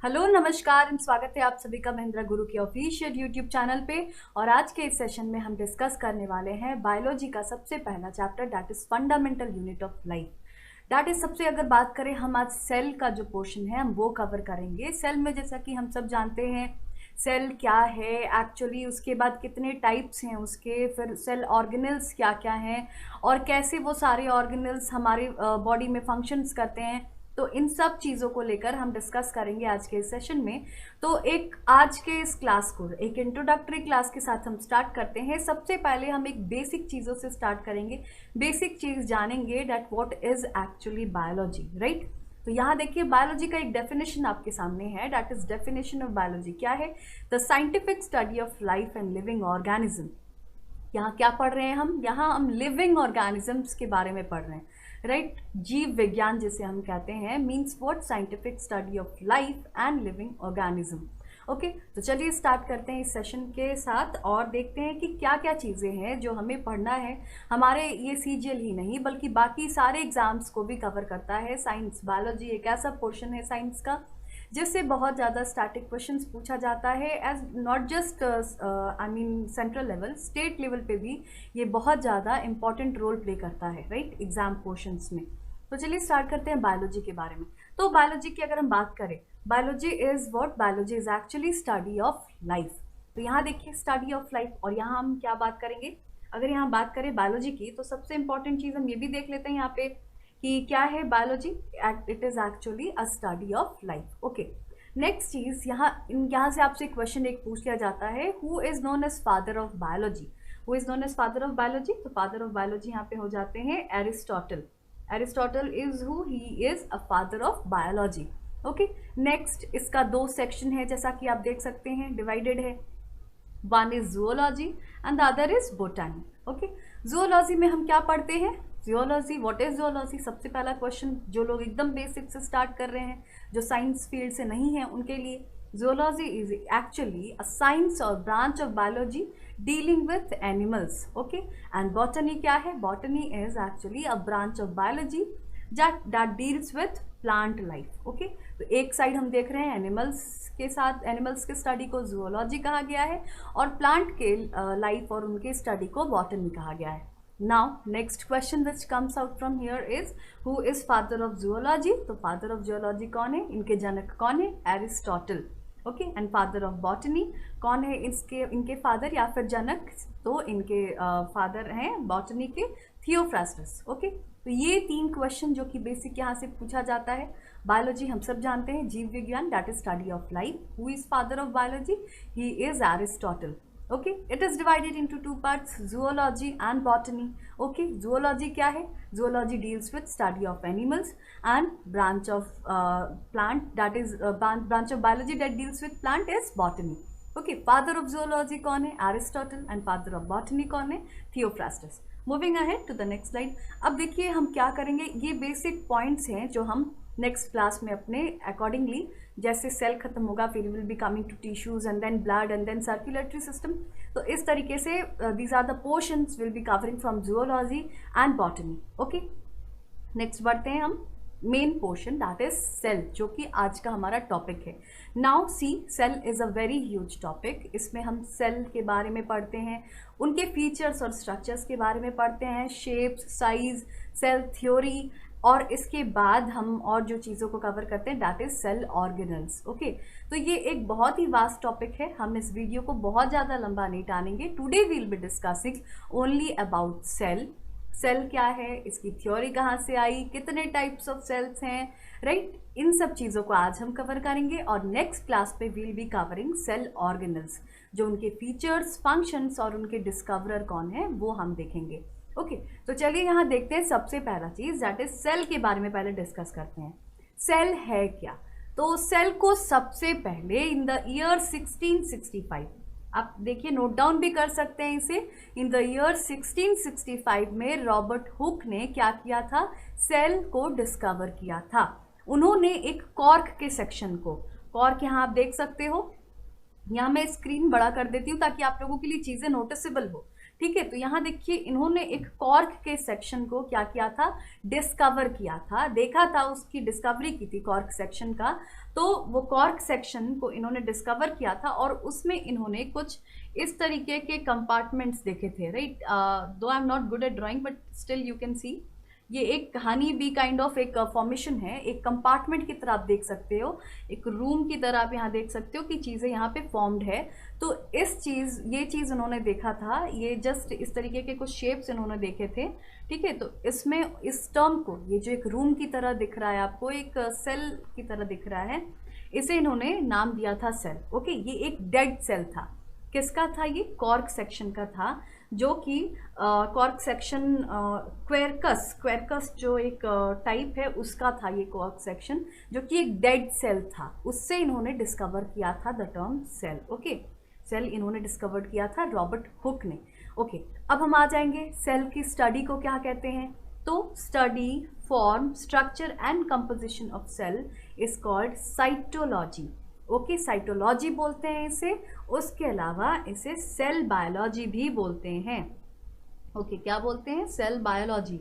Hello नमस्कार and स्वागत है आप सभी का महिंद्रा गुरु के ऑफिशियल यूट्यूब चैनल पे। और आज के इस सेशन में हम डिस्कस करने वाले हैं बायोलॉजी का सबसे पहला chapter, that is fundamental unit of life. That is सबसे अगर बात करें हम आज सेल का जो पोर्शन है हम वो कवर करेंगे। सेल में जैसा कि हम सब जानते हैं सेल क्या है एक्चुअली, उसके बाद कितने टाइप्स हैं उसके, फिर सेल ऑर्गेनल्स क्या क्या हैं और कैसे वो सारे ऑर्गेनल्स हमारे बॉडी में फंक्शंस करते हैं। तो इन सब चीज़ों को लेकर हम डिस्कस करेंगे आज के इस सेशन में। तो एक आज के इस क्लास को एक इंट्रोडक्टरी क्लास के साथ हम स्टार्ट करते हैं। सबसे पहले हम एक बेसिक चीज़ों से स्टार्ट करेंगे, बेसिक चीज़ जानेंगे that what is actually biology, right. तो यहाँ देखिए बायोलॉजी का एक डेफिनेशन आपके सामने है, that is definition of biology क्या है, the scientific study of life and living organism. यहाँ क्या पढ़ रहे हैं यहाँ हम लिविंग ऑर्गेनिजम्स के बारे में पढ़ रहे हैं, राइट। जीव विज्ञान जिसे हम कहते हैं means what, scientific study of life and living organism. Okay, तो चलिए स्टार्ट करते हैं इस सेशन के साथ और देखते हैं कि क्या क्या चीज़ें हैं जो हमें पढ़ना है। हमारे ये सीजीएल ही नहीं बल्कि बाकी सारे एग्जाम्स को भी कवर करता है। साइंस बायोलॉजी एक ऐसा पोर्शन है साइंस का जिससे बहुत ज़्यादा स्टैटिक क्वेश्चंस पूछा जाता है, as not just I mean central level, state level पे भी ये बहुत ज़्यादा इंपॉर्टेंट रोल प्ले करता है, राइट, एग्जाम पोर्शंस में। तो चलिए स्टार्ट करते हैं बायोलॉजी के बारे में। तो बायोलॉजी की अगर हम बात करें, biology is what, biology is actually study of life. तो यहाँ देखिए स्टडी ऑफ लाइफ, और यहाँ हम क्या बात करेंगे, अगर यहाँ बात करें बायोलॉजी की तो सबसे इंपॉर्टेंट चीज़ हम ये भी देख लेते हैं यहाँ पे कि क्या है biology. It is actually a study of life. Okay, next चीज यहाँ से आपसे क्वेश्चन एक पूछ लिया जाता है, who is known as father of biology. Who is known as father of biology, तो फादर ऑफ बायोलॉजी यहाँ पे हो जाते हैं Aristotle. Aristotle is who, he is a father of biology. Okay, next इसका दो सेक्शन है जैसा कि आप देख सकते हैं, डिवाइडेड है। One is zoology and the other is बोटानी। Okay, zoology में हम क्या पढ़ते हैं, जियोलॉजी, व्हाट इज जियोलॉजी। सबसे पहला क्वेश्चन जो लोग एकदम बेसिक से स्टार्ट कर रहे हैं, जो साइंस फील्ड से नहीं है उनके लिए, geology is actually a science और branch of biology dealing with animals. Okay, and botany क्या है, botany is actually a branch of biology that deals with plant life. Okay, तो एक साइड हम देख रहे हैं एनिमल्स के साथ, एनिमल्स के स्टडी को जूलॉजी कहा गया है और प्लांट के लाइफ और उनके स्टडी को बॉटनी कहा गया है। Now next question which comes out from here is who is father of zoology। तो father of zoology कौन है, इनके जनक कौन है, Aristotle. Okay, and father of botany कौन है, इनके फादर या फिर जनक, तो इनके फादर हैं बॉटनी के थियोफ्रास्टस। ओके, तो ये तीन क्वेश्चन जो कि बेसिक यहाँ से पूछा जाता है। बायोलॉजी हम सब जानते हैं, जीव विज्ञान, that is study of life. Who is father of biology, he is Aristotle. Okay, it is divided into two parts, zoology and botany. Okay, zoology क्या है, zoology deals with study of animals and branch of plant, that is branch of biology that deals with plant is botany. Okay, father of zoology कौन है, Aristotle, and father of botany कौन है, Theophrastus. Moving ahead to the next slide. अब देखिए हम क्या करेंगे, ये बेसिक पॉइंट्स हैं जो हम नेक्स्ट क्लास में अपने अकॉर्डिंगली, जैसे सेल खत्म होगा फिर will be coming to tissues and then blood and then circulatory system. तो इस तरीके से these are the portions will be covering from zoology and botany. Okay, next बढ़ते हैं हम main portion, that is cell, जो कि आज का हमारा टॉपिक है। Now see, cell is a very huge topic. इसमें हम सेल के बारे में पढ़ते हैं, उनके फीचर्स और स्ट्रक्चर्स के बारे में पढ़ते हैं, शेप्स, साइज, सेल थ्योरी, और इसके बाद हम और जो चीज़ों को कवर करते हैं that is cell organelles. Okay, तो ये एक बहुत ही वास्ट टॉपिक है, हम इस वीडियो को बहुत ज़्यादा लंबा नहीं टानेंगे। Today we will be discussing only about cell. Cell क्या है, इसकी थ्योरी कहाँ से आई, कितने टाइप्स ऑफ सेल्स हैं, राइट, इन सब चीज़ों को आज हम कवर करेंगे। और नेक्स्ट क्लास पे will be covering cell organelles, जो उनके फीचर्स, फंक्शंस और उनके डिस्कवरर कौन है वो हम देखेंगे। ओके, तो चलिए यहाँ देखते हैं सबसे पहला चीज दैट इज सेल के बारे में पहले डिस्कस करते हैं। सेल है क्या, तो सेल को सबसे पहले इन द ईयर 1665, आप देखिए नोट डाउन भी कर सकते हैं इसे, इन द ईयर 1665 में रॉबर्ट हुक ने क्या किया था, सेल को डिस्कवर किया था। उन्होंने एक कॉर्क के सेक्शन को, कॉर्क यहाँ आप देख सकते हो, यहाँ मैं स्क्रीन बड़ा कर देती हूँ ताकि आप लोगों के लिए चीजें नोटिसेबल हो। ठीक है, तो यहाँ देखिए इन्होंने एक कॉर्क के सेक्शन को क्या किया था, डिस्कवर किया था, देखा था, उसकी डिस्कवरी की थी कॉर्क सेक्शन का। तो वो कॉर्क सेक्शन को इन्होंने डिस्कवर किया था और उसमें इन्होंने कुछ इस तरीके के कंपार्टमेंट्स देखे थे, राइट। दो I am not good at drawing but still you can see, ये एक हनी बी काइंड ऑफ एक फॉर्मेशन है, एक कंपार्टमेंट की तरह आप देख सकते हो, एक रूम की तरह आप यहाँ देख सकते हो कि चीज़ें यहाँ पे फॉर्म्ड है। तो ये चीज़ उन्होंने देखा था, ये जस्ट इस तरीके के कुछ शेप्स इन्होंने देखे थे, ठीक है। तो इसमें इस टर्म को, ये जो एक रूम की तरह दिख रहा है आपको, एक सेल की तरह दिख रहा है, इसे इन्होंने नाम दिया था सेल। ओके, ये एक डेड सेल था। किसका था ये? कॉर्क सेक्शन का था, जो कि कॉर्क सेक्शन क्वेरकस जो एक टाइप है उसका था ये कॉर्क सेक्शन, जो कि एक डेड सेल था। उससे इन्होंने डिस्कवर किया था the term cell. Okay, cell इन्होंने डिस्कवर किया था रॉबर्ट हुक ने। ओके, अब हम आ जाएंगे सेल की स्टडी को क्या कहते हैं। तो study form, structure and composition of cell is called cytology. Okay, cytology बोलते हैं इसे, उसके अलावा इसे सेल बायोलॉजी भी बोलते हैं। ओके, क्या बोलते हैं? Cell biology.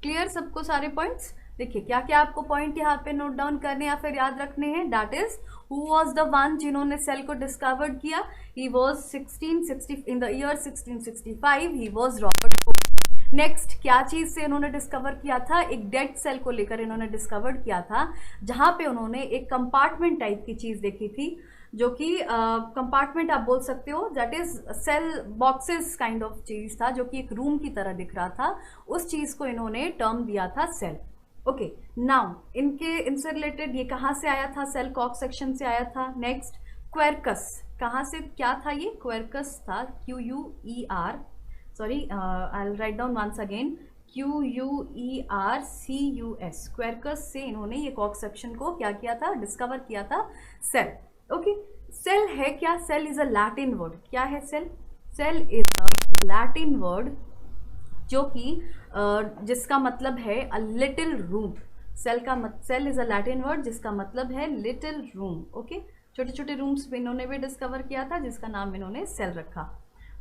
क्लियर सबको सारे पॉइंट्स? देखिए क्या क्या आपको पॉइंट यहाँ पे नोट डाउन करने या फिर याद रखने हैं। That is who was the one जिन्होंने सेल को डिस्कवर्ड किया? He was 1660 in the year 1665, he was Robert Hooke. Next, क्या चीज से इन्होंने डिस्कवर किया था? एक डेड सेल को लेकर इन्होंने डिस्कवर किया था, जहां पे उन्होंने एक कंपार्टमेंट टाइप की चीज देखी थी, जो कि कंपार्टमेंट आप बोल सकते हो, that is cell boxes kind of चीज था, जो कि एक रूम की तरह दिख रहा था। उस चीज को इन्होंने टर्म दिया था सेल। ओके, नाउ इनसे रिलेटेड ये कहाँ से आया था? सेल कॉर्क सेक्शन से आया था। नेक्स्ट, क्वेरकस कहाँ से, क्या था ये? क्वेरकस था, QUER, sorry, I'll write down once again, QUERCUS, Quercus से इन्होंने ये कॉर्क सेक्शन को क्या किया था? डिस्कवर किया था सेल। ओके, सेल है क्या? Cell is a Latin word. क्या है cell? Cell is a Latin word जो कि जिसका मतलब है a little room. Cell is a Latin word जिसका मतलब है लिटिल रूम। ओके, छोटे छोटे रूम्स इन्होंने भी डिस्कवर किया था, जिसका नाम इन्होंने सेल रखा।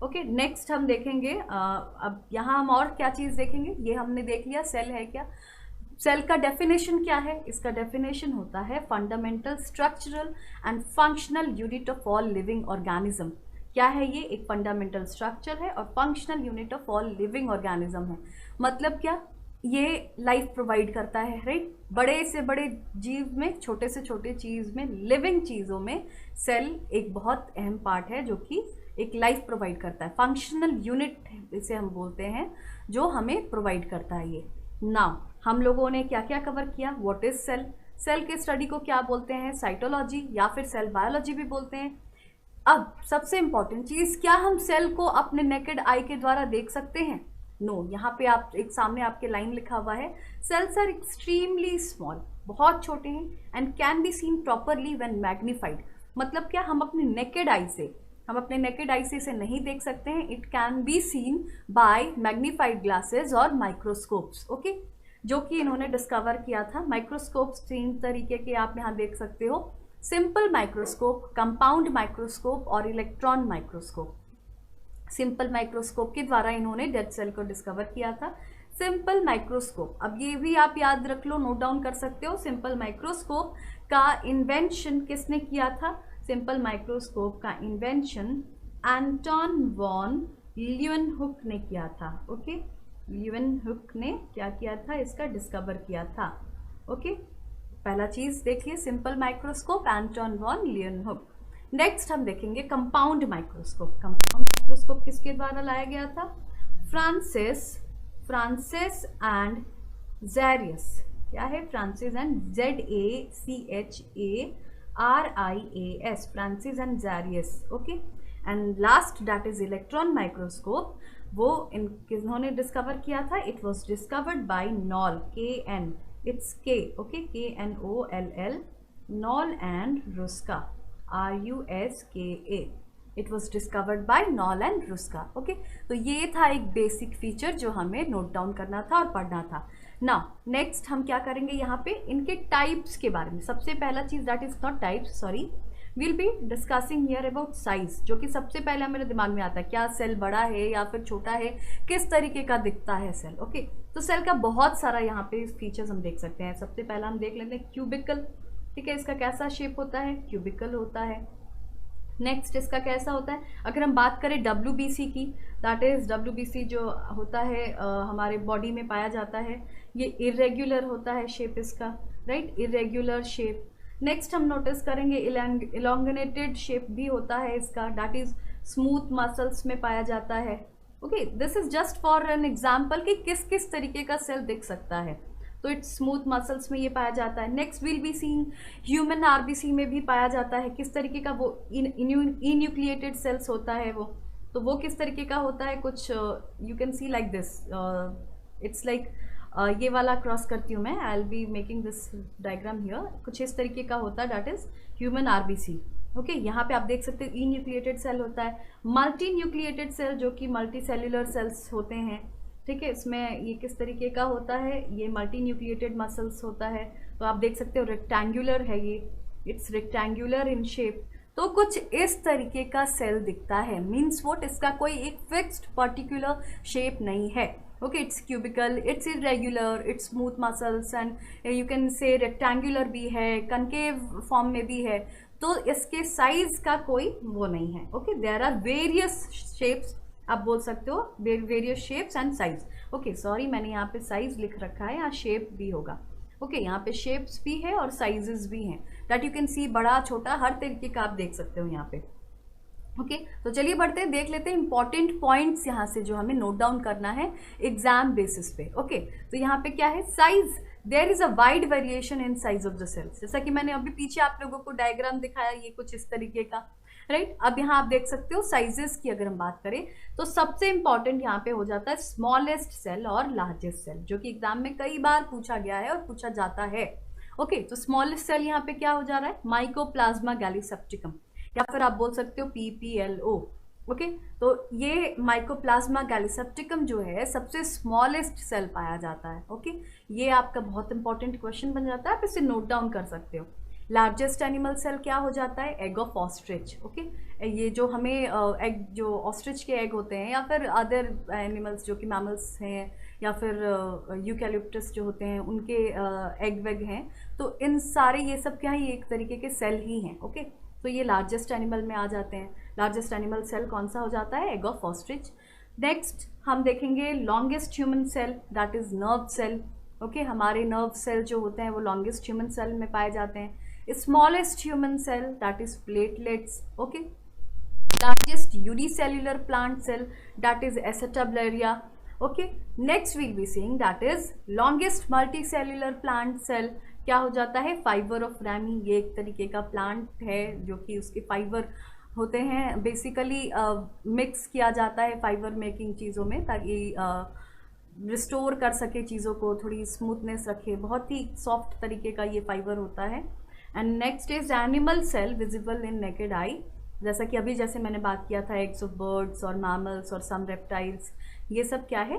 ओके, नेक्स्ट हम देखेंगे, अब यहाँ हम और क्या चीज़ देखेंगे। ये हमने देख लिया सेल है क्या। सेल का डेफिनेशन क्या है? इसका डेफिनेशन होता है fundamental, structural and functional unit of all living organism. क्या है ये? एक फंडामेंटल स्ट्रक्चर है और functional unit of all living organism है। मतलब क्या? ये लाइफ प्रोवाइड करता है, राइट। बड़े से बड़े जीव में, छोटे से छोटे चीज़ में, लिविंग चीज़ों में सेल एक बहुत अहम पार्ट है, जो कि एक लाइफ प्रोवाइड करता है। फंक्शनल यूनिट इसे हम बोलते हैं, जो हमें प्रोवाइड करता है ये। नाउ हम लोगों ने क्या क्या कवर किया? What is cell? सेल के स्टडी को क्या बोलते हैं? साइटोलॉजी या फिर सेल बायोलॉजी भी बोलते हैं। अब सबसे इंपॉर्टेंट चीज, क्या हम सेल को अपने नेकेड आई के द्वारा देख सकते हैं? नो। यहाँ पे आप एक सामने आपके लाइन लिखा हुआ है, सेल्स आर एक्सट्रीमली स्मॉल, बहुत छोटे हैं, and can be scene properly when magnified. मतलब क्या? हम अपने नेकेड आई से इसे नहीं देख सकते हैं। It can be seen by magnified glasses और माइक्रोस्कोप्स। ओके, जो कि इन्होंने डिस्कवर किया था। माइक्रोस्कोप्स तीन तरीके के आप यहाँ देख सकते हो, सिंपल माइक्रोस्कोप, कंपाउंड माइक्रोस्कोप और इलेक्ट्रॉन माइक्रोस्कोप। सिंपल माइक्रोस्कोप के द्वारा इन्होंने डेड सेल को डिस्कवर किया था। सिंपल माइक्रोस्कोप, अब ये भी आप याद रख लो, नोट डाउन कर सकते हो। सिंपल माइक्रोस्कोप का इन्वेंशन किसने किया था? सिंपल माइक्रोस्कोप का इन्वेंशन एंटन वॉन ल्यूवेनहुक ने किया था। ओके, ल्यूवेनहुक ने क्या किया था? इसका डिस्कवर किया था। ओके, पहला चीज देखिए, सिंपल माइक्रोस्कोप, एंटन वॉन ल्यूवेनहुक। नेक्स्ट हम देखेंगे कंपाउंड माइक्रोस्कोप। कंपाउंड माइक्रोस्कोप किसके द्वारा लाया गया था? Francis and Zacharias. क्या है? Francis and ZACHARIAS, Francis and Zacharias. Okay, and last that is electron microscope. वो किन्होंने डिस्कवर किया था? It was discovered by Knoll, KN, it's K, okay, KNOLL, Knoll and Ruska, RUSKA। It was discovered by Knoll and Ruska. Okay, तो ये था एक basic feature जो हमें नोट डाउन करना था और पढ़ना था। नाउ नेक्स्ट हम क्या करेंगे, यहाँ पे इनके टाइप्स के बारे में। सबसे पहला चीज, that is not types, sorry, will be discussing here about size, जो कि सबसे पहले मेरे दिमाग में आता है, क्या सेल बड़ा है या फिर छोटा है, किस तरीके का दिखता है सेल। ओके, तो सेल का बहुत सारा यहाँ पे फीचर्स हम देख सकते हैं। सबसे पहला हम देख लेते हैं क्यूबिकल, ठीक है, इसका कैसा शेप होता है, क्यूबिकल होता है। नेक्स्ट इसका कैसा होता है, अगर हम बात करें WBC की, दैट इज WBC जो होता है हमारे बॉडी में पाया जाता है, ये इरेग्युलर होता है शेप इसका, राइट, इरेग्युलर शेप। नेक्स्ट हम नोटिस करेंगे इलोंगेटेड शेप भी होता है इसका, दैट इज स्मूथ मसल्स में पाया जाता है। Okay, this is just for an example कि किस किस तरीके का सेल दिख सकता है, तो इट्स स्मूथ मसल्स में ये पाया जाता है। Next will be seen human RBC में भी पाया जाता है, किस तरीके का वो इन्यूक्लिएटेड सेल्स होता है वो किस तरीके का होता है, कुछ you can see like this, it's like ये वाला क्रॉस करती हूँ मैं, I will be making this diagram here, कुछ इस तरीके का होता है, that is human RBC। Okay, यहाँ पे आप देख सकते हो इन्यूक्लिएटेड सेल होता है, मल्टी न्यूक्लिएटेड सेल जो कि मल्टी सेल्यूलर सेल्स होते हैं, ठीक है, इसमें ये किस तरीके का होता है, ये मल्टी न्यूक्लिएटेड मसल्स होता है, तो आप देख सकते हो रेक्टेंगुलर है ये, इट्स रेक्टेंगुलर इन शेप। तो कुछ इस तरीके का सेल दिखता है, मीन्स व्हाट, इसका कोई एक फिक्स्ड पर्टिकुलर शेप नहीं है। Okay, it's cubical, it's irregular, it's smooth muscles and you can say rectangular भी है, कनकेव फॉर्म में भी है, तो इसके साइज का कोई वो नहीं है। Okay, there are various shapes, आप बोल सकते हो various shapes and size. Okay, sorry मैंने यहाँ पे साइज लिख रखा है, यहाँ शेप भी होगा। ओके, यहाँ पे शेप्स भी है और साइजेस भी हैं, दैट यू कैन सी, बड़ा छोटा हर तरीके का आप देख सकते हो यहाँ पे। ओके, तो चलिए बढ़ते हैं, देख लेते हैं इंपॉर्टेंट पॉइंट्स यहाँ से जो हमें नोट डाउन करना है एग्जाम बेसिस पे। ओके, तो यहाँ पे क्या है, size, there is a wide variation in size of the cells, जैसा कि मैंने अभी पीछे आप लोगों को डायग्राम दिखाया, ये कुछ इस तरीके का, राइट। अब यहाँ आप देख सकते हो साइजेस की अगर हम बात करें तो सबसे इंपॉर्टेंट यहाँ पे हो जाता है स्मॉलेस्ट सेल और लार्जेस्ट सेल, जो कि एग्जाम में कई बार पूछा गया है और पूछा जाता है। ओके, तो स्मॉलेस्ट सेल यहाँ पे क्या हो जा रहा है, माइकोप्लाज्मा गैलीसेप्टिकम, या फिर आप बोल सकते हो PPLO। ओके, तो ये माइकोप्लाज्मा गैलीसेप्टिकम जो है सबसे स्मॉलेस्ट सेल पाया जाता है। ओके, ये आपका बहुत इंपॉर्टेंट क्वेश्चन बन जाता है, आप इसे नोट डाउन कर सकते हो। लार्जेस्ट एनिमल सेल क्या हो जाता है, एग ऑफ ऑस्ट्रिच। ओके, ये जो हमें एग, जो ऑस्ट्रिच के एग होते हैं या फिर अदर एनिमल्स जो कि मैमल्स हैं या फिर यूकैलिप्टस जो होते हैं उनके एग वेग हैं, तो इन सारे ये सब क्या है, एक तरीके के सेल ही हैं। ओके, तो ये लार्जेस्ट एनिमल में आ जाते हैं। लार्जेस्ट एनिमल सेल कौन सा हो जाता है, एग ऑफ ऑस्ट्रिच। नेक्स्ट हम देखेंगे longest human cell, that is nerve cell. Okay, हमारे नर्व सेल जो होते हैं वो लॉन्गेस्ट ह्यूमन सेल में पाए जाते हैं। Smallest human cell that is platelets. Okay, largest unicellular plant cell that is acetabularia. Okay, next will be seeing that is longest multicellular plant cell, क्या हो जाता है, फाइबर ऑफ रैमी। ये एक तरीके का प्लांट है जो कि उसके फाइबर होते हैं, बेसिकली मिक्स किया जाता है फाइबर मेकिंग चीज़ों में, ताकि रिस्टोर कर सके चीज़ों को, थोड़ी स्मूथनेस रखे, बहुत ही सॉफ्ट तरीके का ये फाइबर होता है। And next is animal cell visible in naked eye, जैसा कि अभी जैसे मैंने बात किया था एग्स ऑफ बर्ड्स और मैमल्स और सम रेप्टाइल्स, ये सब क्या है,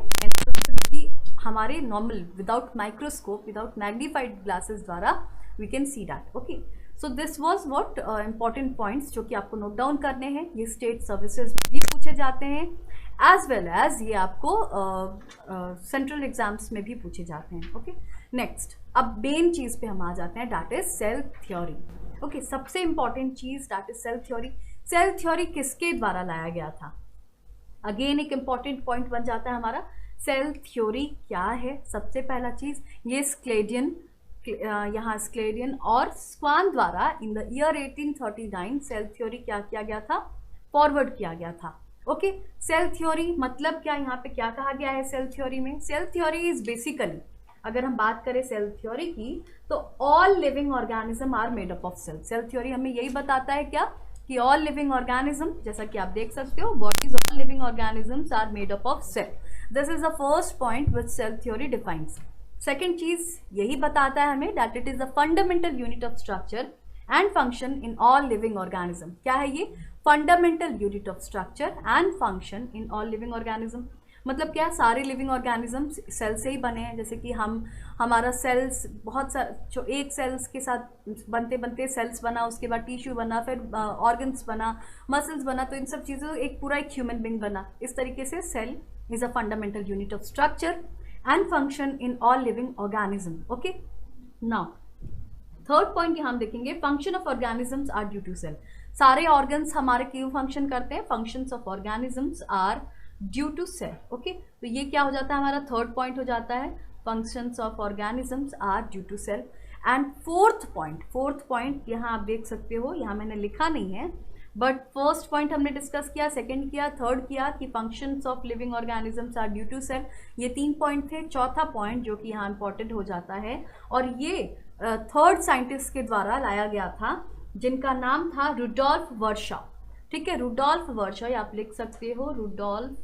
कि हमारे normal without microscope, without magnified glasses द्वारा we can see that. Okay, so this was what important points जो कि आपको नोट डाउन करने हैं। ये स्टेट सर्विसेज में भी पूछे जाते हैं, एज वेल एज ये आपको सेंट्रल एग्जाम्स में भी पूछे जाते हैं। ओके, नेक्स्ट अब मेन चीज़ पे हम आ जाते हैं, that is cell theory. Okay, सबसे इंपॉर्टेंट चीज़ that is cell theory. Cell theory किसके द्वारा लाया गया था, अगेन एक इंपॉर्टेंट पॉइंट बन जाता है हमारा। सेल थ्योरी क्या है, सबसे पहला चीज़ ये स्क्लेडियन, यहाँ स्क्लेडियन और स्वान द्वारा in the year 1839 cell theory क्या किया गया था, फॉरवर्ड किया गया था। ओके, सेल थ्योरी मतलब क्या, यहाँ पे क्या कहा गया है सेल थ्योरी में, सेल थ्योरी इज बेसिकली, अगर हम बात करें सेल थ्योरी की, तो all living organism are made up of cell. Cell theory हमें यही बताता है क्या, कि ऑल लिविंग ऑर्गेनिज्म, जैसा कि आप देख सकते हो, bodies all living organisms are made up of cell. This is the first point which cell theory defines. Second चीज यही बताता है हमें that it is the fundamental unit of structure and function in all living organism. क्या है ये, fundamental unit of structure and function in all living organism. मतलब क्या, सारे लिविंग ऑर्गेनिजम्स सेल से ही बने हैं। जैसे कि हमारा सेल्स बहुत सारे, जो एक सेल्स के साथ बनते बनते सेल्स बना, उसके बाद टिश्यू बना, फिर ऑर्गन्स बना, मसल्स बना, तो इन सब चीज़ों एक पूरा एक ह्यूमन बींग बना। इस तरीके से cell is a fundamental unit of structure and function in all living organism. Okay, now third point यहाँ हम देखेंगे, function of organisms are due to cell. सारे ऑर्गन्स हमारे क्यों फंक्शन करते हैं? Functions of organisms are due to cell. Okay, तो ये क्या हो जाता है, हमारा थर्ड पॉइंट हो जाता है, functions of organisms are due to cell. And fourth point यहाँ आप देख सकते हो, यहाँ मैंने लिखा नहीं है, बट फर्स्ट पॉइंट हमने डिस्कस किया, सेकंड किया, थर्ड किया कि functions of living organisms are due to cell. ये 3 पॉइंट थे। चौथा पॉइंट जो कि यहाँ इंपॉर्टेंट हो जाता है, और ये थर्ड साइंटिस्ट के द्वारा लाया गया था, जिनका नाम था रुडोल्फ वर्शॉ। ठीक है, रुडोल्फ वर्शॉ, ये आप लिख सकते हो, Rudolf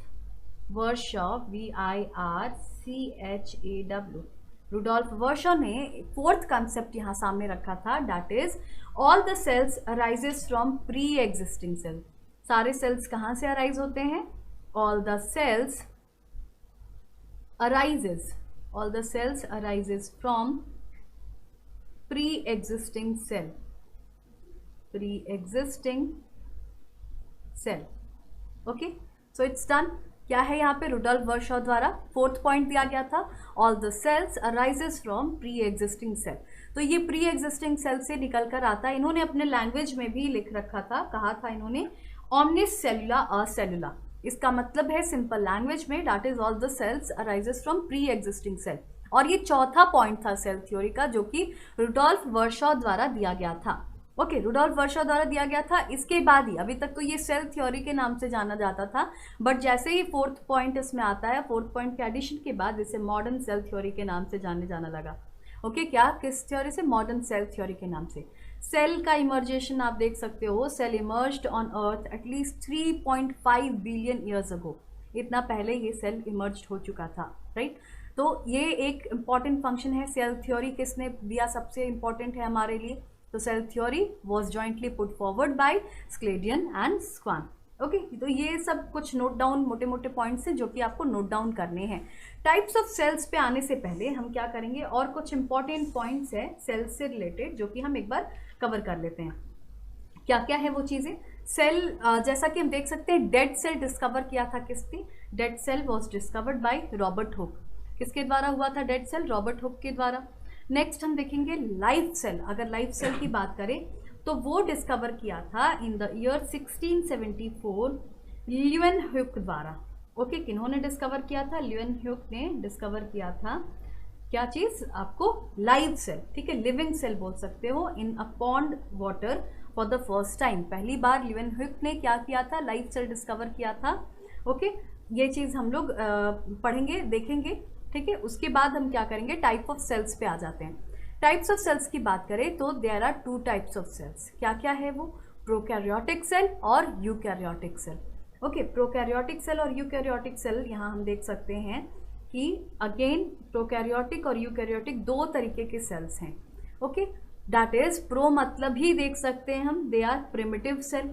Virchow, VIRCHAW। Rudolf Virchow ने फोर्थ कंसेप्ट यहाँ सामने रखा था, that is all the cells arises from pre existing cell. सारे सेल्स कहाँ से अराइज होते हैं? All the cells arises from pre existing cell. Okay, so it's done. क्या है यहाँ पे? रुडोल्फ वर्शॉ द्वारा फोर्थ पॉइंट दिया गया था, all the cells arises from pre existing cell. तो ये प्री एग्जिस्टिंग सेल से निकल कर आता है। इन्होंने अपने लैंग्वेज में भी लिख रखा था, कहा था इन्होंने, ऑमनिस सेलुला अ सेलुला। इसका मतलब है सिंपल लैंग्वेज में, that is all the cells arises from pre existing cell. और ये चौथा पॉइंट था सेल थ्योरी का, जो कि रुडोल्फ वर्शॉ द्वारा दिया गया था। ओके, रुडोल्फ वर्शॉ द्वारा दिया गया था। इसके बाद ही, अभी तक तो ये सेल थ्योरी के नाम से जाना जाता था, बट जैसे ही फोर्थ पॉइंट इसमें आता है, फोर्थ पॉइंट के एडिशन के बाद इसे मॉडर्न सेल थ्योरी के नाम से जाना लगा। ओके, क्या, किस थ्योरी से? मॉडर्न सेल थ्योरी के नाम से। सेल का इमर्जेशन आप देख सकते हो, cell emerged on earth at least 3.5 billion years ago. इतना पहले ये सेल इमर्ज्ड हो चुका था, राइट? तो ये एक इम्पॉर्टेंट फंक्शन है। सेल थ्योरी किसने दिया, सबसे इम्पॉर्टेंट है हमारे लिए? तो cell theory was jointly put forward by Schleiden and Schwann. Okay, तो ये सब कुछ नोट डाउन, मोटे मोटे पॉइंट्स हैं जो कि आपको नोट डाउन करने हैं। टाइप्स ऑफ सेल्स पे आने से पहले हम क्या करेंगे, और कुछ इंपॉर्टेंट पॉइंट्स हैं सेल्स से रिलेटेड, जो कि हम एक बार कवर कर लेते हैं। क्या क्या है वो चीज़ें? सेल, जैसा कि हम देख सकते हैं, डेड सेल डिस्कवर किया था किसने? Dead cell was discovered by Robert Hooke. किसके द्वारा हुआ था डेड सेल? रॉबर्ट हुक के द्वारा। नेक्स्ट हम देखेंगे लाइफ सेल। अगर लाइफ सेल की बात करें तो वो डिस्कवर किया था इन द ईयर 1674 ल्यूवेनहुक द्वारा। ओके, किन्होंने डिस्कवर किया था? ल्यूवेनहुक ने डिस्कवर किया था। क्या चीज़? आपको लाइव सेल, ठीक है, लिविंग सेल बोल सकते हो, in a pond water for the first time. पहली बार ल्यूवेनहुक ने क्या किया था? लाइव सेल डिस्कवर किया था। ओके, ये चीज़ हम लोग पढ़ेंगे, देखेंगे, ठीक है। उसके बाद हम क्या करेंगे, टाइप ऑफ सेल्स पे आ जाते हैं। टाइप्स ऑफ सेल्स की बात करें तो there are 2 types of cells. क्या क्या है वो? प्रोकैरियोटिक सेल और eukaryotic cell. Okay, prokaryotic cell और यूकैरियोटिक सेल, यहाँ हम देख सकते हैं कि अगेन प्रोकैरियोटिक और यूकैरियोटिक 2 तरीके के सेल्स हैं। ओके, दैट इज, प्रो मतलब ही देख सकते हैं हम, they are primitive cell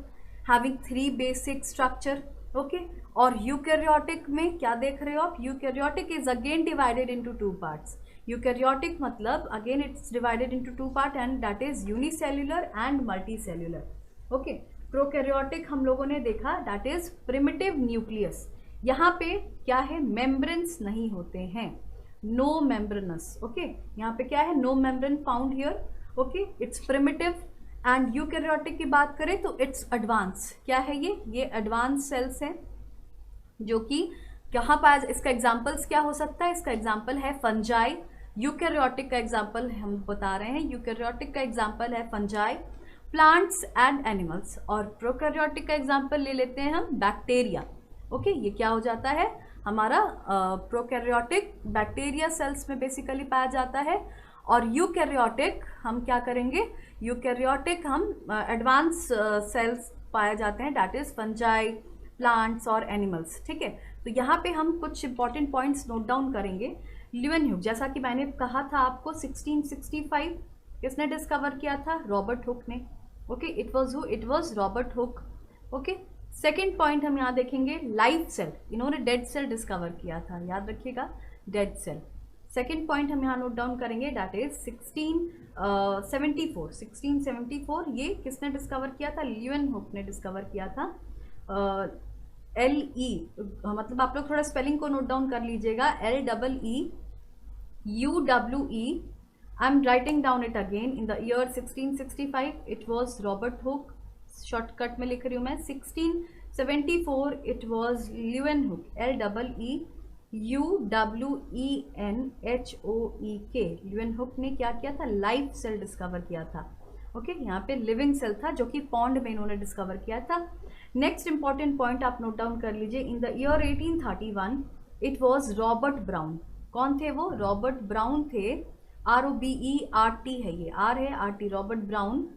having 3 basic structure. Okay, और यूकैरियोटिक में क्या देख रहे हो आप? Eukaryotic is again divided into 2 parts. Eukaryotic मतलब again it's divided into 2 part and that is unicellular and multicellular. Okay, prokaryotic हम लोगों ने देखा, दैट इज प्रिमिटिव न्यूक्लियस। यहाँ पे क्या है? मेम्ब्रेन्स नहीं होते हैं, नो मेम्ब्रेनस। ओके, यहाँ पे क्या है? No membrane found here. Okay, it's primitive. And eukaryotic की बात करें तो इट्स एडवांस। क्या है ये एडवांस सेल्स हैं, जो कि कहाँ पाया, इसका एग्जाम्पल्स क्या हो सकता है? इसका एग्जाम्पल है फंजाई। यूकैरियोटिक का एग्जाम्पल हम बता रहे हैं, यूकैरियोटिक का एग्जाम्पल है फंजाई, प्लांट्स एंड एनिमल्स। और प्रोकैरियोटिक का एग्जाम्पल ले लेते हैं हम, बैक्टीरिया। ओके, ये क्या हो जाता है हमारा? प्रोकैरियोटिक बैक्टीरिया सेल्स में बेसिकली पाया जाता है। और यूकैरियोटिक हम क्या करेंगे? यूकैरियोटिक हम एडवांस सेल्स पाए जाते हैं, दैट इज फंजाई, प्लांट्स और एनिमल्स। ठीक है, तो यहाँ पे हम कुछ इंपॉर्टेंट पॉइंट्स नोट डाउन करेंगे। ल्यूवेनहुक, जैसा कि मैंने कहा था आपको, 1665 किसने डिस्कवर किया था? रॉबर्ट हुक ने। Okay, it was who? It was Robert Hooke. Okay, second point हम यहाँ देखेंगे लाइव सेल, इन्होंने डेड सेल डिस्कवर किया था, याद रखिएगा डेड सेल। सेकेंड पॉइंट हम यहाँ नोट डाउन करेंगे, दैट इज 1674 ये किसने डिस्कवर किया था, ल्यूवेनहुक ने डिस्कवर किया था। LE मतलब आप लोग थोड़ा स्पेलिंग को नोट डाउन कर लीजिएगा, LEEUWE। I am writing down it again, in the year 1665 it was Robert Hooke, shortcut में लिख रही हूँ मैं, 1674 it was Leeuwenhoek, LEEUWENHOEK। Leeuwenhoek ने क्या किया था, लाइव सेल डिस्कवर किया था। ओके, यहाँ पे लिविंग सेल था जो कि पॉन्ड में इन्होंने डिस्कवर किया था। नेक्स्ट इंपॉर्टेंट पॉइंट आप नोट डाउन कर लीजिए, इन the year 1831 it was Robert brown. कौन थे वो, रॉबर्ट ब्राउन थे, ROBERT है, ये R है, RT, रॉबर्ट ब्राउन।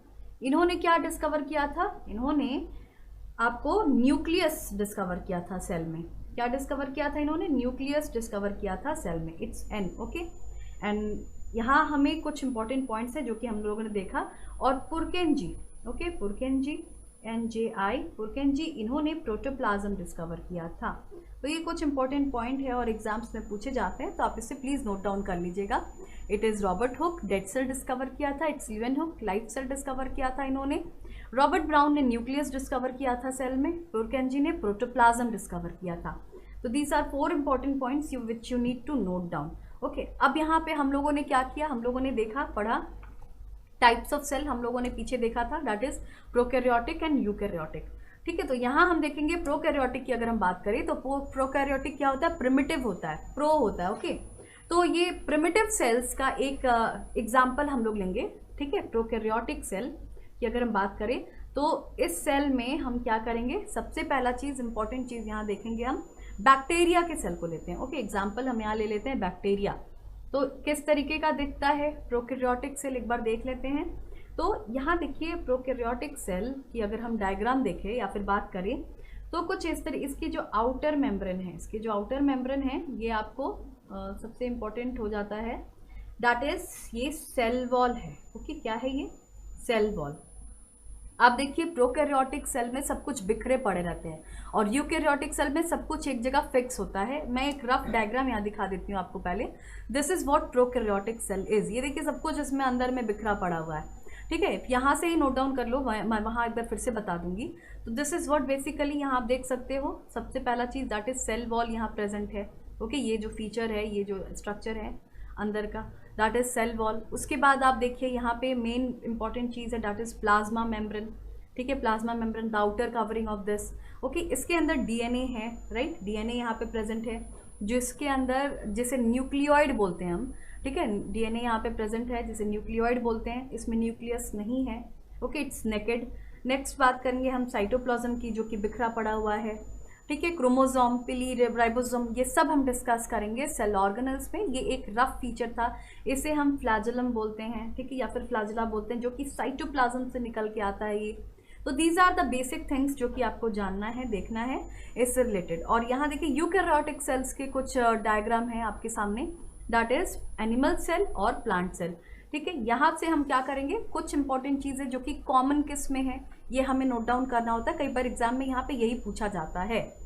इन्होंने क्या डिस्कवर किया था, इन्होंने आपको न्यूक्लियस डिस्कवर किया था सेल में। क्या डिस्कवर किया था इन्होंने, न्यूक्लियस डिस्कवर किया था सेल में, इट्स N। ओके, एंड यहाँ हमें कुछ इंपॉर्टेंट पॉइंट्स है जो कि हम लोगों ने देखा। और पुरकेनजी, ओके, पुरकेनजी NJI, पुरकेनजी, इन्होंने प्रोटोप्लाज्म डिस्कवर किया था। तो ये कुछ इंपॉर्टेंट पॉइंट है और एग्जाम्स में पूछे जाते हैं, तो आप इसे प्लीज़ नोट डाउन कर लीजिएगा। It is Robert Hooke, dead cell discover किया था, it's Leeuwenhoek, live cell discover किया था इन्होंने। रॉबर्ट ब्राउन ने न्यूक्लियस डिस्कवर किया था सेल में, पुरकेनजी ने प्रोटोप्लाज्म डिस्कवर किया था। तो these are 4 important points which you need to note down. ओके, अब यहाँ पे हम लोगों ने क्या किया, हम लोगों ने देखा, पढ़ा टाइप्स ऑफ सेल, हम लोगों ने पीछे देखा था, that is prokaryotic and eukaryotic. ठीक है, तो यहाँ हम देखेंगे प्रोकैरियोटिक की अगर हम बात करें तो प्रोकैरियोटिक क्या होता है, प्रिमिटिव होता है, प्रो होता है। ओके, तो ये प्रिमिटिव सेल्स का एक एग्जाम्पल हम लोग लेंगे। ठीक है, प्रोकैरियोटिक सेल की अगर हम बात करें तो इस सेल में हम क्या करेंगे, सबसे पहला चीज़, इंपॉर्टेंट चीज़ यहाँ देखेंगे हम, बैक्टीरिया के सेल को लेते हैं। ओके, एग्जाम्पल हम यहाँ ले लेते हैं बैक्टीरिया। तो किस तरीके का दिखता है प्रोकैरियोटिक सेल, एक बार देख लेते हैं। तो यहाँ देखिए प्रोकैरियोटिक सेल की अगर हम डायग्राम देखें या फिर बात करें तो कुछ इस तरह, इसकी जो आउटर मेम्ब्रेन है, इसकी जो आउटर मेम्ब्रेन है ये आपको सबसे इम्पोर्टेंट हो जाता है, दैट इज ये सेल वॉल है। ओके, क्या है ये, सेल वॉल। आप देखिए प्रोकैरियोटिक सेल में सब कुछ बिखरे पड़े रहते हैं और यूकैरियोटिक सेल में सब कुछ एक जगह फिक्स होता है। मैं एक रफ डायग्राम यहाँ दिखा देती हूँ आपको पहले। This is what prokaryotic cell is. ये देखिए सब कुछ इसमें अंदर में बिखरा पड़ा हुआ है। ठीक है, यहाँ से ही नोट डाउन कर लो, मैं वहाँ एक बार फिर से बता दूंगी। तो दिस इज व्हाट बेसिकली यहाँ आप देख सकते हो, सबसे पहला चीज़ दैट इज सेल वॉल यहाँ प्रेजेंट है। ओके, ये जो फीचर है, ये जो स्ट्रक्चर है अंदर का, दैट इज सेल वॉल। उसके बाद आप देखिए यहाँ पे मेन इंपॉर्टेंट चीज़ है, दैट इज प्लाज्मा मेम्ब्रेन। ठीक है, plasma membrane, the outer covering of this. Okay, इसके अंदर DNA है, राइट, DNA यहाँ पे प्रेजेंट है, जिसके अंदर, जिसे न्यूक्लियोइड बोलते हैं हम। ठीक है, DNA यहाँ पे प्रेजेंट है जिसे न्यूक्लियोइड बोलते हैं। इसमें न्यूक्लियस नहीं है। Okay, it's naked. नेक्स्ट बात करेंगे हम साइटोप्लाज्म की, जो कि बिखरा पड़ा हुआ है। ठीक है, क्रोमोसोम, पिली, राइबोसोम, ये सब हम डिस्कस करेंगे सेल ऑर्गेनल्स में। ये एक रफ फीचर था, इसे हम फ्लैजेलम बोलते हैं। ठीक है, या फिर फ्लैजेला बोलते हैं, जो कि साइटोप्लाज्म से निकल के आता है ये। तो these are the basic things जो कि आपको जानना है, देखना है इससे रिलेटेड। और यहाँ देखिए यूकैरियोटिक सेल्स के कुछ डायग्राम है आपके सामने, दैट इज एनिमल सेल और प्लांट सेल। ठीक है, यहाँ से हम क्या करेंगे, कुछ इंपॉर्टेंट चीज़ें जो कि कॉमन किस में है ये हमें नोट डाउन करना होता है। कई बार एग्जाम में यहाँ पे यही पूछा जाता है।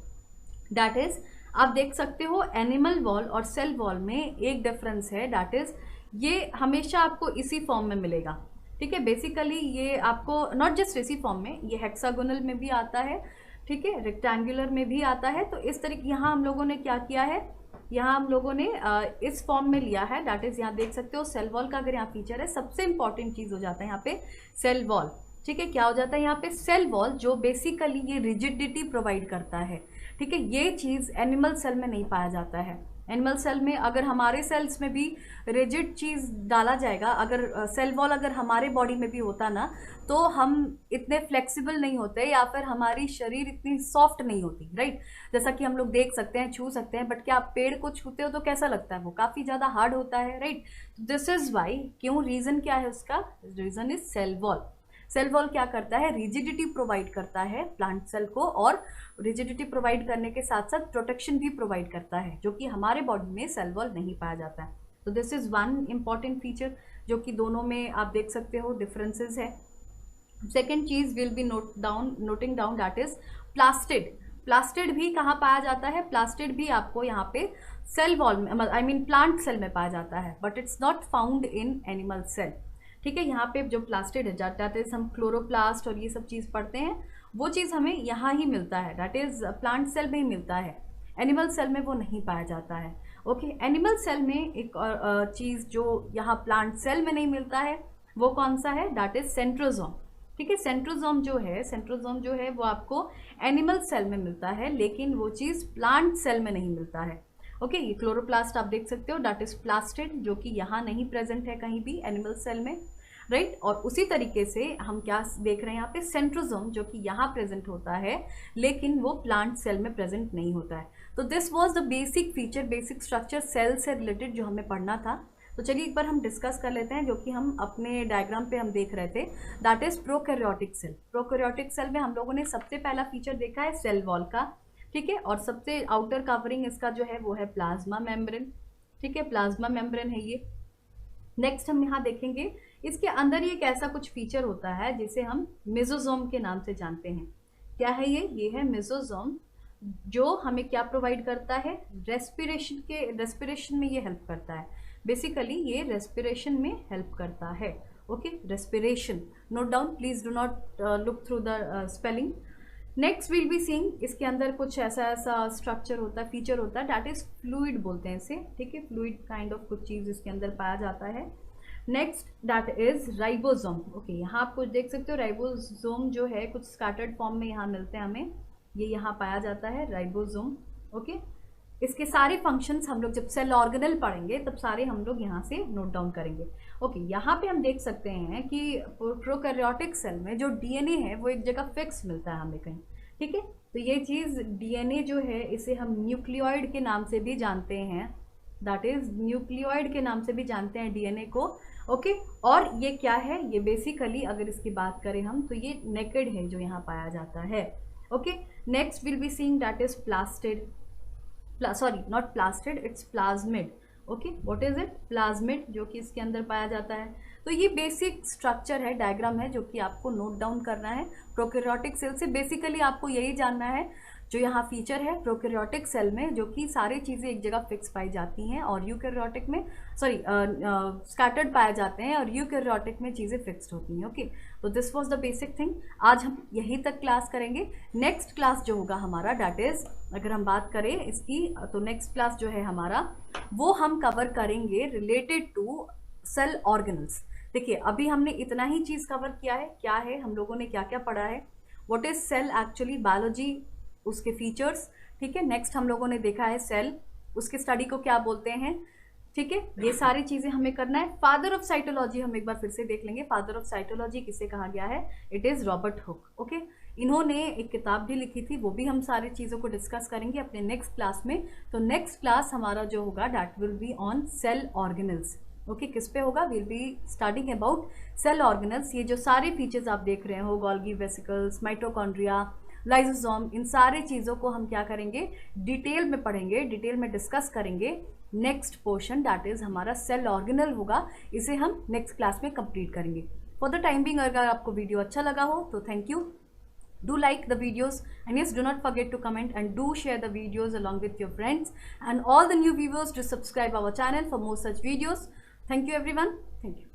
दैट इज, आप देख सकते हो एनिमल वॉल और सेल वॉल में एक डिफरेंस है, दैट इज ये हमेशा आपको इसी फॉर्म में मिलेगा। ठीक है, बेसिकली ये आपको नॉट जस्ट इसी फॉर्म में, ये हेक्सागोनल में भी आता है। ठीक है, रेक्टेंगुलर में भी आता है। तो इस तरीके यहाँ हम लोगों ने क्या किया है, यहाँ हम लोगों ने इस फॉर्म में लिया है। दैट इज, यहाँ देख सकते हो सेल वॉल का अगर यहाँ फीचर है, सबसे इंपॉर्टेंट चीज़ हो जाता है यहाँ पे सेल वॉल। ठीक है, क्या हो जाता है यहाँ पे सेल वॉल, जो बेसिकली ये रिजिडिटी प्रोवाइड करता है। ठीक है, ये चीज़ एनिमल सेल में नहीं पाया जाता है। एनिमल सेल में अगर हमारे सेल्स में भी रिजिड चीज़ डाला जाएगा, अगर सेल वॉल अगर हमारे बॉडी में भी होता ना, तो हम इतने फ्लेक्सिबल नहीं होते या फिर हमारी शरीर इतनी सॉफ्ट नहीं होती, राइट। जैसा कि हम लोग देख सकते हैं, छू सकते हैं, बट क्या आप पेड़ को छूते हो तो कैसा लगता है, वो काफ़ी ज़्यादा हार्ड होता है, राइट। दिस इज़ वाई, क्यों, रीज़न क्या है उसका, reason is cell wall. Cell wall क्या करता है, रिजिडिटी प्रोवाइड करता है प्लांट सेल को, और रिजिडिटी प्रोवाइड करने के साथ साथ प्रोटेक्शन भी प्रोवाइड करता है, जो कि हमारे बॉडी में सेल वॉल नहीं पाया जाता है। तो this is one important feature जो कि दोनों में आप देख सकते हो डिफरेंसेस है। Second cheese will be noting down, that is plastid, plastid भी कहाँ पाया जाता है? प्लास्टिड भी आपको यहाँ पे सेल वॉल में, आई मीन प्लांट सेल में पाया जाता है, but it's not found in animal cell. ठीक है, यहाँ पे जो प्लास्टिड है, जाते हम क्लोरोप्लास्ट और ये सब चीज़ पढ़ते हैं, वो चीज़ हमें यहाँ ही मिलता है, दैट इज प्लांट सेल में ही मिलता है, एनिमल सेल में वो नहीं पाया जाता है। ओके, एनिमल सेल में एक चीज़ जो यहाँ प्लांट सेल में नहीं मिलता है वो कौन सा है? That is centrosome. ठीक है, सेंट्रोजोम जो है वो आपको एनिमल सेल में मिलता है, लेकिन वो चीज़ प्लांट सेल में नहीं मिलता है। ओके, ये क्लोरोप्लास्ट आप देख सकते हो, दैट इज प्लास्टिड, जो कि यहाँ नहीं प्रेजेंट है कहीं भी एनिमल सेल में, राइट। और उसी तरीके से हम क्या देख रहे हैं यहाँ पे? सेंट्रोजोम, जो कि यहाँ प्रेजेंट होता है लेकिन वो प्लांट सेल में प्रेजेंट नहीं होता है। तो this was the basic feature, basic structure cell से रिलेटेड जो हमें पढ़ना था। तो चलिए एक बार हम डिस्कस कर लेते हैं, जो कि हम अपने डायग्राम पे हम देख रहे थे, that is prokaryotic cell. Prokaryotic cell में हम लोगों ने सबसे पहला फीचर देखा है सेल वॉल का, ठीक है, और सबसे आउटर कवरिंग इसका जो है वो है प्लाज्मा मेम्ब्रेन। ठीक है, प्लाज्मा मेम्ब्रेन है ये। नेक्स्ट हम यहाँ देखेंगे इसके अंदर ही एक ऐसा कुछ फीचर होता है जिसे हम मेसोजोम के नाम से जानते हैं। क्या है ये है मेसोजोम, जो हमें क्या प्रोवाइड करता है? रेस्पिरेशन में ये हेल्प करता है। बेसिकली ये रेस्पिरेशन में हेल्प करता है। Okay, respiration, note down please, do not look through the spelling. Next will be seeing, इसके अंदर कुछ ऐसा स्ट्रक्चर होता है, फीचर होता है, दैट इज फ्लूइड बोलते हैं इसे। ठीक है, फ्लूइड काइंड ऑफ कुछ चीज़ इसके अंदर पाया जाता है। Next that is ribosome. Okay, यहाँ आप कुछ देख सकते हो, राइबोसोम जो है कुछ स्कैटर्ड फॉर्म में यहाँ मिलते हैं हमें, ये यहाँ पाया जाता है राइबोसोम। ओके, इसके सारे फंक्शंस हम लोग जब सेल ऑर्गेनल पढ़ेंगे तब सारे हम लोग यहाँ से नोट डाउन करेंगे। ओके, यहाँ पे हम देख सकते हैं कि प्रोकैरियोटिक सेल में जो डीएनए है वो एक जगह फिक्स मिलता है हमें कहीं। ठीक है, तो ये चीज़ डीएनए जो है इसे हम न्यूक्लियोइड के नाम से भी जानते हैं, दैट इज न्यूक्लियोइड के नाम से भी जानते हैं डीएनए को। ओके, और ये क्या है? ये बेसिकली अगर इसकी बात करें हम तो ये नेकेड है जो यहाँ पाया जाता है। Okay, next will be seeing that is plastid, sorry not plastid, it's plasmid. Okay, what is it? Plasmid, जो कि इसके अंदर पाया जाता है। तो ये बेसिक स्ट्रक्चर है, डायग्राम है, जो कि आपको नोट डाउन करना है प्रोकैरियोटिक सेल से। बेसिकली आपको यही जानना है जो यहाँ फीचर है प्रोकैरियोटिक सेल में, जो कि सारी चीज़ें एक जगह फिक्स पाई जाती हैं, और यूकैरियोटिक में स्कैटर्ड पाए जाते हैं, और यूकैरियोटिक में चीज़ें फिक्स्ड होती हैं। ओके, तो this was the basic thing. आज हम यहीं तक क्लास करेंगे। नेक्स्ट क्लास जो होगा हमारा, डैट इज अगर हम बात करें इसकी, तो नेक्स्ट क्लास जो है हमारा वो हम कवर करेंगे रिलेटेड टू सेल ऑर्गेनल्स। देखिए, अभी हमने इतना ही चीज़ कवर किया है। क्या है, हम लोगों ने क्या क्या पढ़ा है? What is cell actually, biology, उसके फीचर्स। ठीक है, नेक्स्ट हम लोगों ने देखा है सेल, उसके स्टडी को क्या बोलते हैं। ठीक है, ये सारी चीज़ें हमें करना है। फादर ऑफ साइटोलॉजी हम एक बार फिर से देख लेंगे। फादर ऑफ साइटोलॉजी किसे कहा गया है? It is Robert hook. Okay, इन्होंने एक किताब भी लिखी थी, वो भी हम सारी चीज़ों को डिस्कस करेंगे अपने नेक्स्ट क्लास में। तो नेक्स्ट क्लास हमारा जो होगा that will be on cell organelles. Okay, किस पे होगा? Will be starting about cell organelles. ये जो सारे फीचर्स आप देख रहे हो, गोल्गी वेसिकल्स, माइटोकॉन्ड्रिया, लाइसोसोम, इन सारी चीज़ों को हम क्या करेंगे? डिटेल में पढ़ेंगे, डिटेल में डिस्कस करेंगे। नेक्स्ट पोर्शन दैट इज हमारा सेल ऑर्गेनल होगा, इसे हम नेक्स्ट क्लास में कंप्लीट करेंगे। फॉर द टाइम बिंग अगर आपको वीडियो अच्छा लगा हो तो thank you, do like the videos, and yes, do not forget to comment and do share the videos along with your friends and all the new viewers to subscribe our channel for more such videos. Thank you everyone. Thank you.